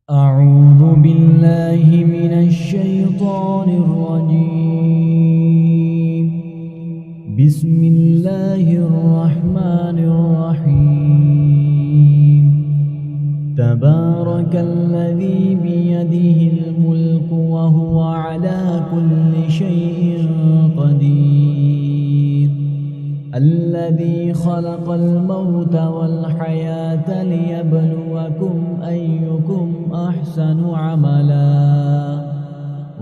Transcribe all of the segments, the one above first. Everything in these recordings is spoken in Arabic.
أعوذ بالله من الشيطان الرجيم. بسم الله الرحمن الرحيم. تبارك الذي بيده الملك وهو على كل شيء قدير. الذي خلق الموت والحياة ليبلوكم أيكم أحسن عملا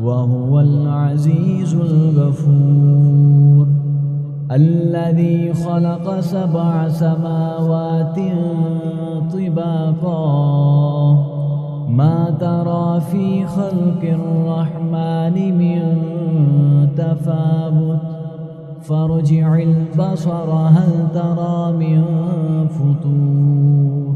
وهو العزيز الغفور. الذي خلق 7 سماوات طباقا ما ترى في خلق الرحمن من تفاوت فارجع البصر هل ترى من فطور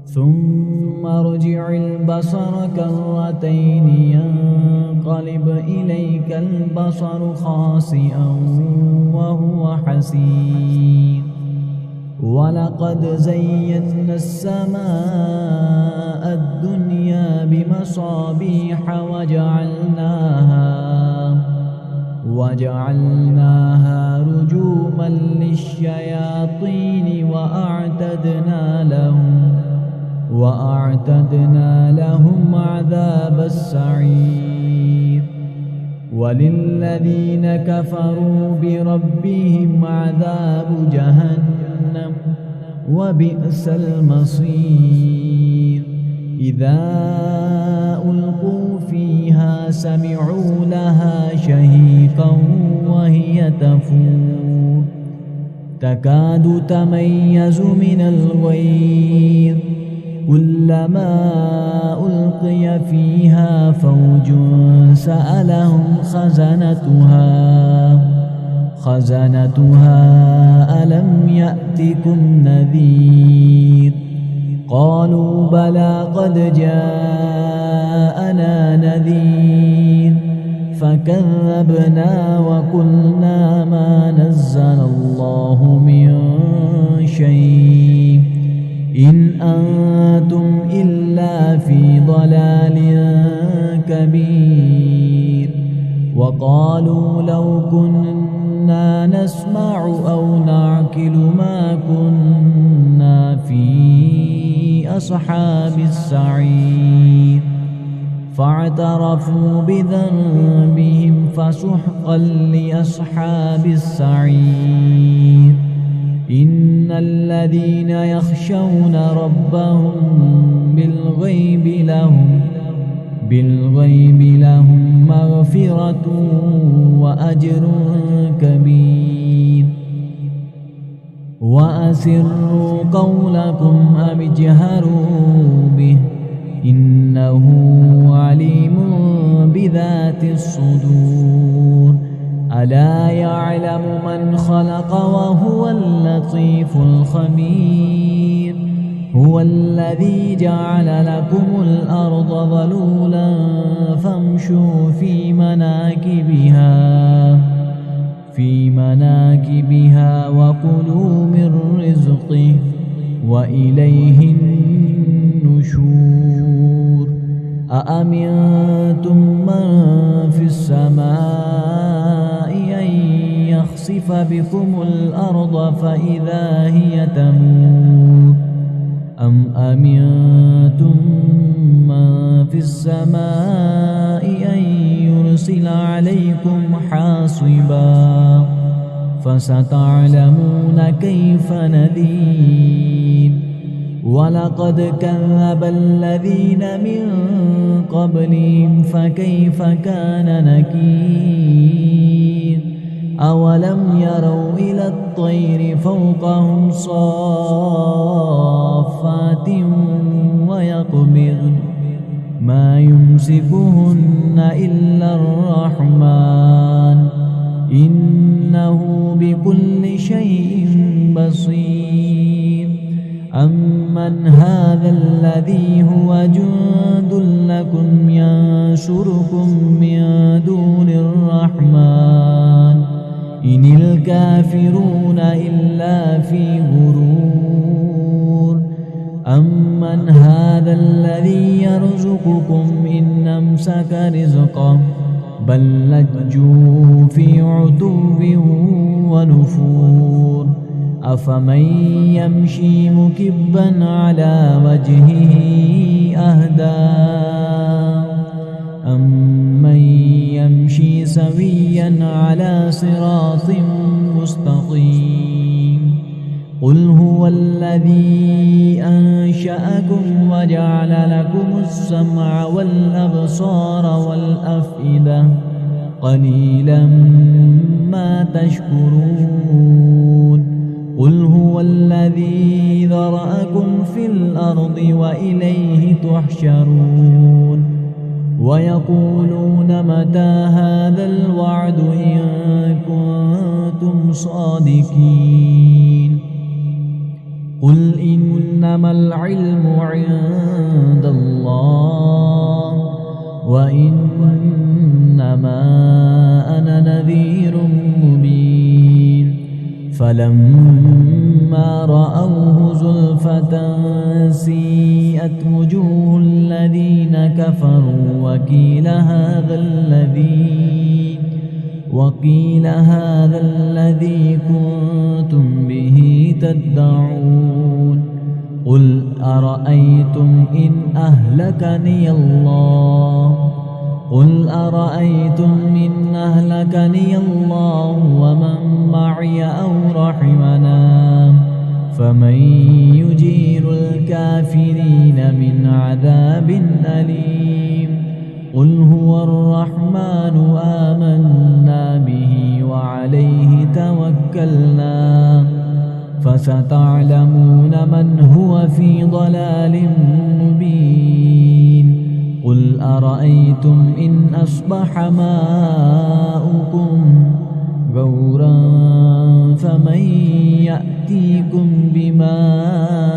ثم ارجع البصر كرتين ينقلب إليك البصر خاسئا وهو حسير. ولقد زينا السماء الدنيا بمصابيح وجعلناها رجوما للشياطين وأعتدنا لهم عذاب السعير. وللذين كفروا بربهم عذاب جهنم وبئس المصير. إذا ألقوا فيها سمعوا لها شهيقا وهي تفور تكاد تميز من الغيظ كلما ألقي فيها فوج سألهم خزنتها ألم يأتكم نذير قالوا بلى قد جاءنا نذير فكذبنا وقلنا ما نزل الله من شيء إن أنتم إلا في ضلال كبير. وقالوا لو كنا نسمع أو نعقل ما كنا في أصحاب السعير فاعترفوا بذنبهم فسحقا لأصحاب السعير. إن الذين يخشون ربهم بالغيب لهم مغفرة وأجر كبير. وأسروا قولكم أو اجهروا به إنه عليم بذات الصدور. ألا يعلم من خلق وهو اللطيف الخبير. هو الذي جعل لكم الأرض ذلولا فامشوا في مناكبها وكلوا من رزقه وإليه النشور. أأمنتم من في السماء أن يخسف بكم الأرض فإذا هي تمور أم أمنتم من في السماء أن يرسل عليكم حاصبا فستعلمون كيف نذير. ولقد كذب الذين من قبلهم فكيف كان نكير. أولم يروا إلى الطير فوقهم صافات ويقبضن ما يمسكهن إلا الرحمن إنه بكل شيء بصير. أمن هذا الذي هو جند لكم ينصركم من دون الرحمن إن الكافرون إلا في غرور. أمن هذا هذا الذي يرزقكم إن أمسك رزقه بل لجوا في عتو ونفور أفمن يمشي مكبا على وجهه أهدى أمن يمشي سويا على صراط مستقيم قل هو الذي أنشأكم وجعل لكم السمع والأبصار والأفئدة قليلا ما تشكرون قل هو الذي ذرأكم في الأرض وإليه تحشرون ويقولون متى هذا الوعد إن كنتم صادقين قل إنما العلم عند الله وإنما أنا نذير مبين فلما رأوه زلفة سيئت وجوه الذين كفروا وقيل هذا الذي كنتم به تدعون قل أرأيتم إن أهلكني الله ومن معي أو رحمنا فمن يجير الكافرين من عذاب أليم قل هو الرحمن آمنا به وعليه توكلنا فستعلمون من هو في ضلال مبين قل أرأيتم إن أصبح ماؤكم غورا فمن يأتيكم بماء